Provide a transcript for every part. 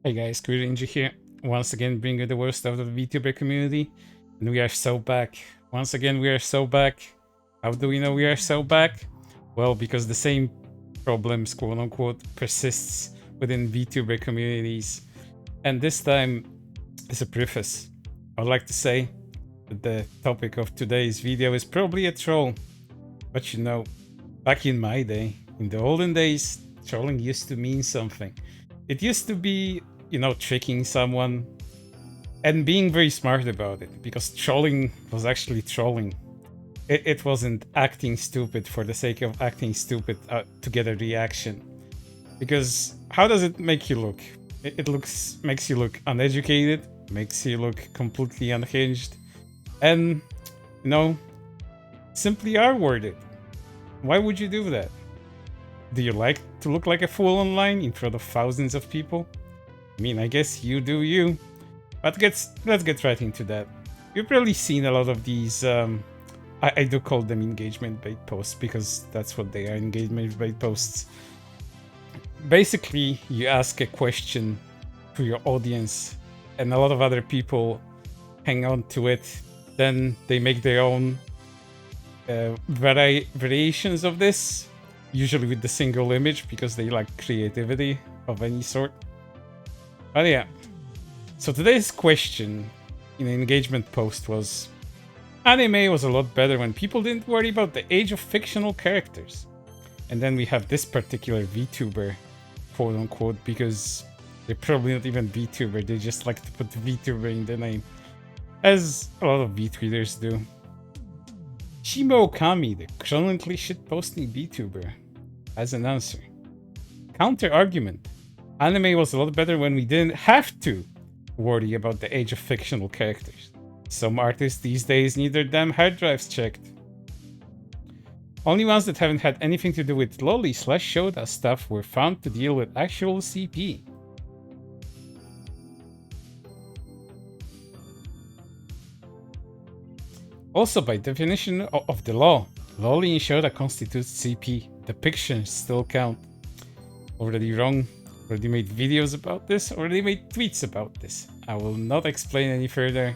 Hey guys, Rinji here. Once again, bringing the worst out of the VTuber community. And we are so back. Once again, we are so back. How do we know we are so back? Well, because the same problems, quote unquote, persists within VTuber communities. And this time, as a preface, I would like to say that the topic of today's video is probably a troll. But you know, back in my day, in the olden days, trolling used to mean something. It used to be, you know, tricking someone and being very smart about it, because trolling was actually trolling. It wasn't acting stupid for the sake of acting stupid to get a reaction. Because how does it make you look? It makes you look uneducated, makes you look completely unhinged, and, you know, simply R-worded. Why would you do that? Do you like to look like a fool online in front of thousands of people? I mean, I guess you do you. But let's get right into that. You've probably seen a lot of these, I do call them engagement bait posts, because that's what they are, engagement bait posts. Basically, you ask a question to your audience, and a lot of other people hang on to it. Then they make their own variations of this, usually with the single image, because they like creativity of any sort. But yeah, so today's question in an engagement post was: anime was a lot better when people didn't worry about the age of fictional characters. And then we have this particular VTuber, quote unquote, because they're probably not even VTuber, they just like to put VTuber in the name, as a lot of VTweeters do. Shimo Okami, the chronically shitposting VTuber, has an answer. Counter argument: anime was a lot better when we didn't have to worry about the age of fictional characters. Some artists these days need their damn hard drives checked. Only ones that haven't had anything to do with Lolis/Shota stuff were found to deal with actual CP. Also, by definition of the law, Loli and Shota constitutes CP. Depictions still count. Already wrong. Already made videos about this. Already made tweets about this. I will not explain any further.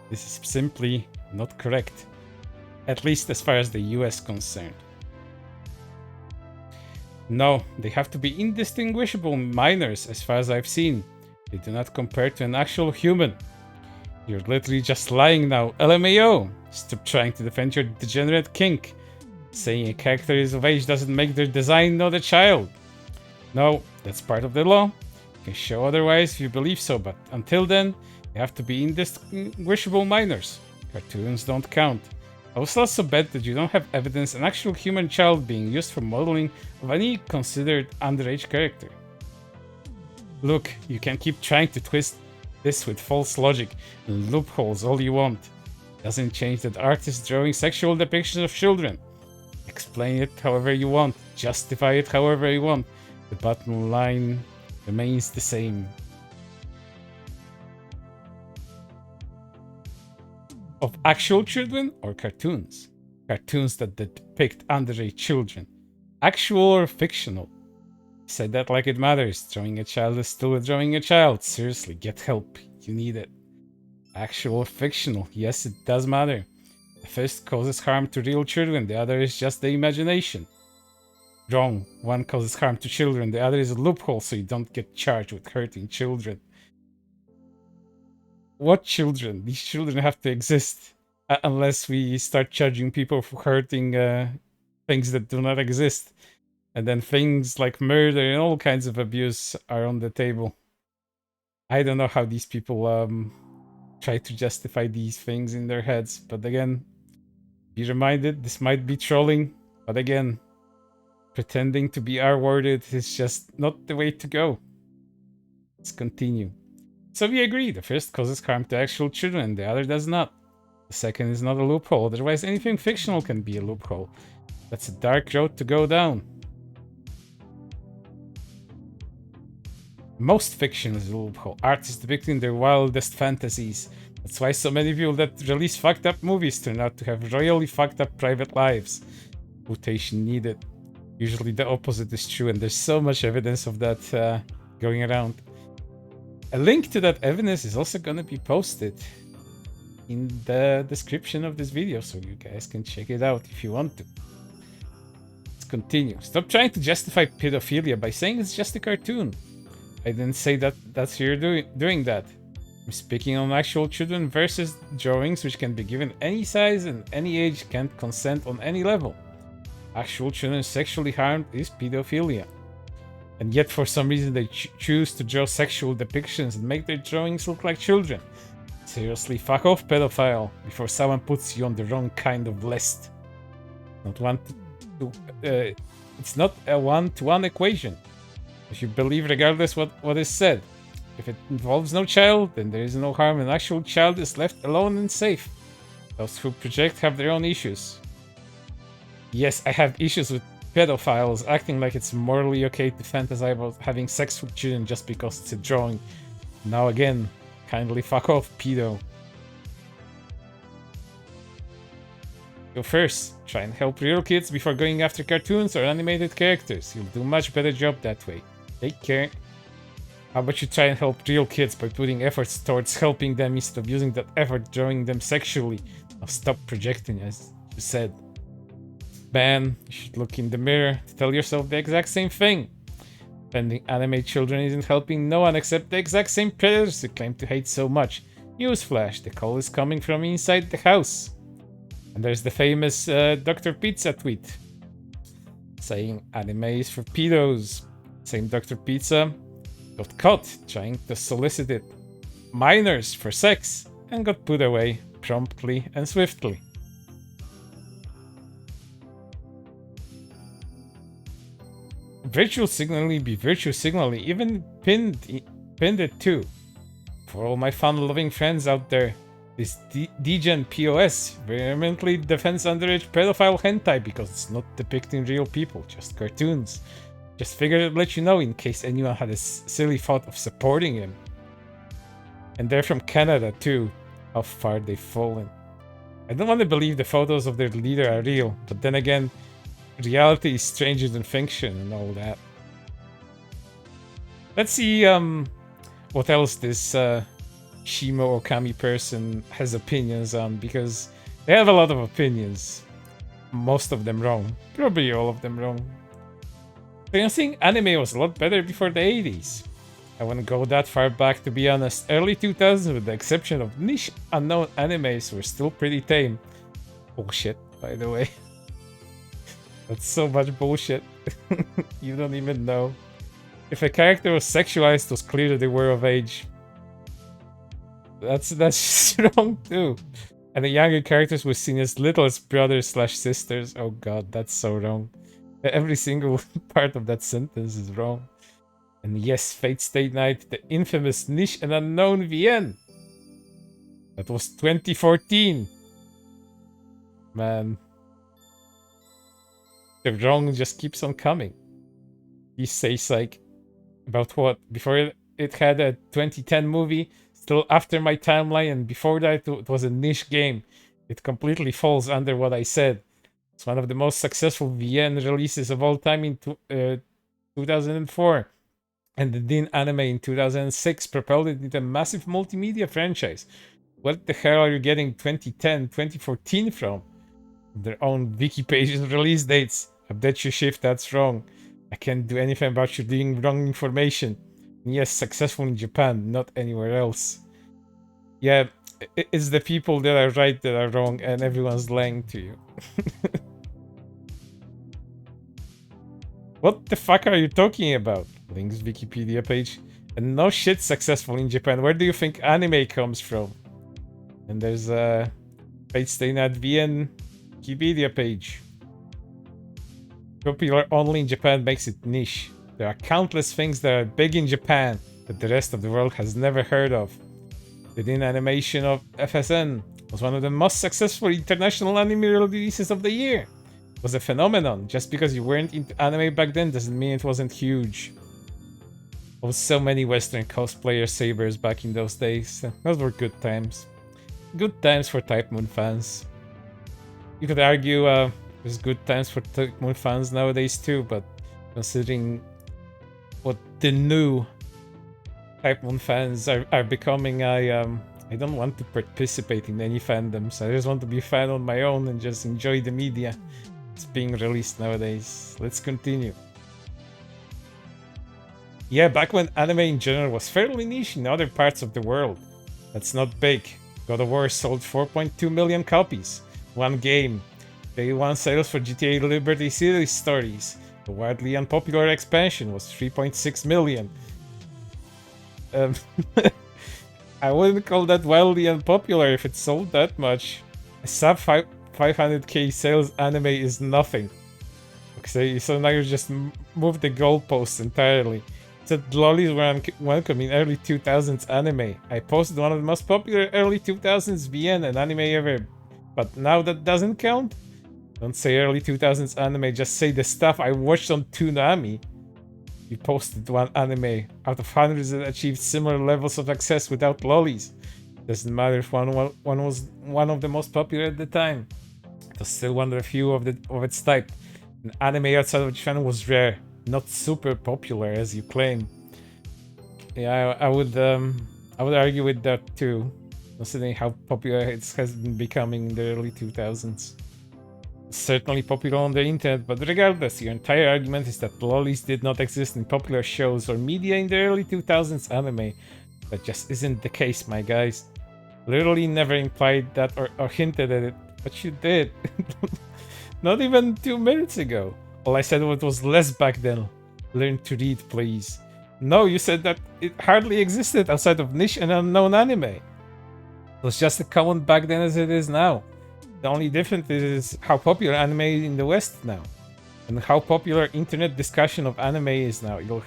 This is simply not correct. At least as far as the US concerned. No, they have to be indistinguishable minors as far as I've seen. They do not compare to an actual human. You're literally just lying now. LMAO! Stop trying to defend your degenerate kink. Saying a character is of age doesn't make their design not a child. No, that's part of the law. You can show otherwise if you believe so, but until then, you have to be indistinguishable minors. Cartoons don't count. I will also bet that you don't have evidence an actual human child being used for modeling of any considered underage character. Look, you can keep trying to twist this with false logic and loopholes all you want. Doesn't change that artists drawing sexual depictions of children. Explain it however you want, justify it however you want. The bottom line remains the same. Of actual children or cartoons? Cartoons that depict underage children. Actual or fictional? Said that like it matters. Drawing a child is still drawing a child. Seriously, get help. You need it. Actual or fictional? Yes, it does matter. The first causes harm to real children, the other is just the imagination. Wrong. One causes harm to children, the other is a loophole so you don't get charged with hurting children. What children? These children have to exist. Unless we start charging people for hurting things that do not exist. And then things like murder and all kinds of abuse are on the table. I don't know how these people try to justify these things in their heads. But again, be reminded, this might be trolling. But again, pretending to be R-worded is just not the way to go. Let's continue. So we agree, the first causes harm to actual children, the other does not. The second is not a loophole, otherwise anything fictional can be a loophole. That's a dark road to go down. Most fiction is a loophole. Artists depicting their wildest fantasies. That's why so many people that release fucked up movies turn out to have royally fucked up private lives. Quotation needed. Usually the opposite is true, and there's so much evidence of that going around. A link to that evidence is also gonna be posted in the description of this video, so you guys can check it out if you want to. Let's continue. Stop trying to justify pedophilia by saying it's just a cartoon. I didn't say that's you're doing that. I'm speaking on actual children versus drawings which can be given any size and any age, can't consent on any level. Actual children sexually harmed is pedophilia. And yet for some reason they choose to draw sexual depictions and make their drawings look like children. Seriously, fuck off, pedophile, before someone puts you on the wrong kind of list. It's not a one-to-one equation. If you believe regardless what is said. If it involves no child, then there is no harm. An actual child is left alone and safe. Those who project have their own issues. Yes, I have issues with pedophiles acting like it's morally okay to fantasize about having sex with children just because it's a drawing. Now again, kindly fuck off, pedo. Go first. Try and help real kids before going after cartoons or animated characters. You'll do a much better job that way. Take care. How about you try and help real kids by putting efforts towards helping them instead of using that effort drawing them sexually? Now stop projecting, as you said. Man, you should look in the mirror to tell yourself the exact same thing. Defending anime children isn't helping no one except the exact same predators you claim to hate so much. Newsflash, the call is coming from inside the house. And there's the famous Dr. Pizza tweet saying anime is for pedos. Same Dr. Pizza got caught trying to solicit it minors for sex and got put away promptly and swiftly. Virtual signaling be virtue signaling, even pinned it too. For all my fun-loving friends out there, this degen POS vehemently defends underage pedophile hentai because it's not depicting real people, just cartoons. Just figured I'd let you know in case anyone had a silly thought of supporting him. And they're from Canada too. How far they've fallen. I don't want to believe the photos of their leader are real, but then again, reality is stranger than fiction and all that. Let's see what else this Shimo Okami person has opinions on, because they have a lot of opinions. Most of them wrong. Probably all of them wrong. I think anime was a lot better before the 80s. I wouldn't go that far back, to be honest. Early 2000s, with the exception of niche unknown animes, were still pretty tame. Bullshit, by the way. That's so much bullshit. You don't even know. If a character was sexualized, it was clear that they were of age. That's just wrong too. And the younger characters were seen as little as brothers/sisters. Oh god, that's so wrong. Every single part of that sentence is wrong. And yes, Fate Stay Night, the infamous niche and unknown VN. That was 2014. Man. The wrong just keeps on coming. He says like, about what? Before it had a 2010 movie, still after my timeline, and before that it was a niche game. It completely falls under what I said. It's one of the most successful VN releases of all time in 2004. And the Din anime in 2006 propelled it into a massive multimedia franchise. What the hell are you getting 2010, 2014 from? Their own wiki pages release dates. I bet you shift that's wrong. I can't do anything about you doing wrong information. And yes, successful in Japan, not anywhere else. Yeah, it's the people that are right that are wrong, and everyone's lying to you. What the fuck are you talking about? Link's Wikipedia page. And no shit successful in Japan. Where do you think anime comes from? And there's a Fate Stay Night VN Wikipedia page. Popular only in Japan makes it niche. There are countless things that are big in Japan that the rest of the world has never heard of. The Din animation of FSN was one of the most successful international anime releases of the year. It was a phenomenon. Just because you weren't into anime back then doesn't mean it wasn't huge. There was so many Western cosplayer sabers back in those days. Those were good times. Good times for Type Moon fans. You could argue there's good times for Type Moon fans nowadays too, but considering what the new Type 1 fans are becoming I don't want to participate in any fandoms. I just want to be a fan on my own and just enjoy the media that's being released nowadays. Let's continue. Yeah, back when anime in general was fairly niche in other parts of the world. That's not big. God of War sold 4.2 million copies. One game. Day 1 sales for GTA Liberty City Stories. The widely unpopular expansion was 3.6 million. Um, I wouldn't call that wildly unpopular if it sold that much. A sub 500k sales anime is nothing. Okay, so now you just moved the goalposts entirely. Said Lolis were welcome in early 2000s anime. I posted one of the most popular early 2000s VN and anime ever. But now that doesn't count? Don't say early 2000s anime, just say the stuff I watched on Toonami. You posted one anime out of hundreds that achieved similar levels of success without Lolis. Doesn't matter if one was one of the most popular at the time. It was still one of the few of its type. An anime outside of Japan was rare, not super popular as you claim. Yeah, I would argue with that too, considering how popular it has been becoming in the early 2000s. Certainly popular on the internet, but regardless, your entire argument is that lolis did not exist in popular shows or media in the early 2000s anime. That just isn't the case, my guys. Literally never implied that or hinted at it, but you did. Not even 2 minutes ago. All I said was less back then. Learn to read, please. No, you said that it hardly existed outside of niche and unknown anime. It was just as common back then as it is now. The only difference is how popular anime is in the West now, and how popular internet discussion of anime is now. You'll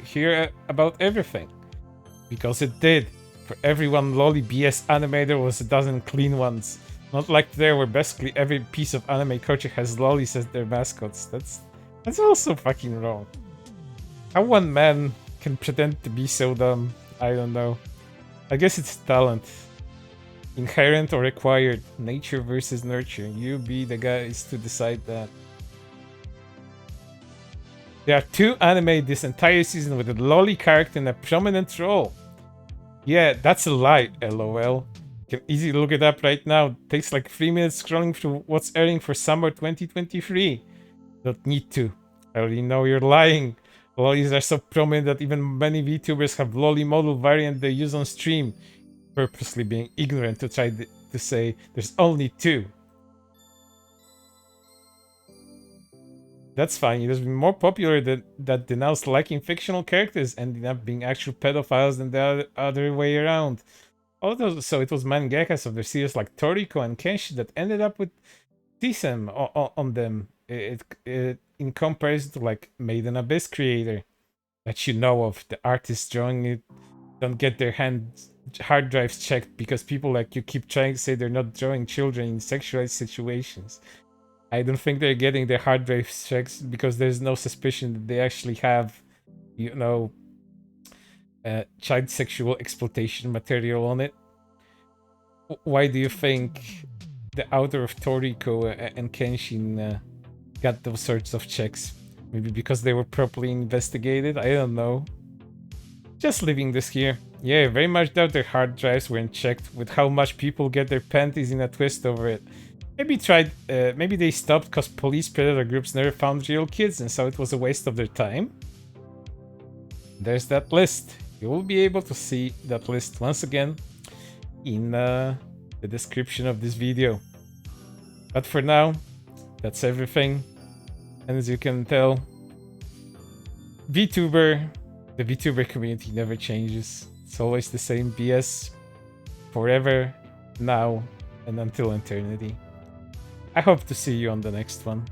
hear about everything, because it did. For everyone loli BS anime, there was a dozen clean ones. Not like there, where basically every piece of anime culture has lolis as their mascots. That's also fucking wrong. How one man can pretend to be so dumb, I don't know. I guess it's talent. Inherent or acquired, nature versus nurture. You be the guys to decide that. There are 2 anime this entire season with a loli character in a prominent role. Yeah, that's a lie, lol. You can easily look it up right now. It takes like 3 minutes scrolling through what's airing for summer 2023. Don't need to. I already know you're lying. Lolis are so prominent that even many VTubers have loli model variant they use on stream. Purposely being ignorant to try to say there's only 2. That's fine. It has been more popular that denounced liking fictional characters ending up being actual pedophiles than the other way around. Although, so it was mangakas of their series like Toriko and Kenshi that ended up with Tsem on them. In comparison to like Maiden Abyss creator that you know of, the artists drawing it don't get their hard drives checked because people like you keep trying to say they're not drawing children in sexualized situations. I don't think they're getting their hard drives checked because there's no suspicion that they actually have, you know, child sexual exploitation material on it. Why do you think the author of Toriko and Kenshin got those sorts of checks? Maybe because they were properly investigated? I don't know. Just leaving this here. Yeah, very much doubt their hard drives weren't checked with how much people get their panties in a twist over it. Maybe they stopped because police predator groups never found real kids and so it was a waste of their time. There's that list. You will be able to see that list once again in the description of this video. But for now, that's everything. And as you can tell, the VTuber community never changes. It's always the same BS forever, now, and until eternity. I hope to see you on the next one.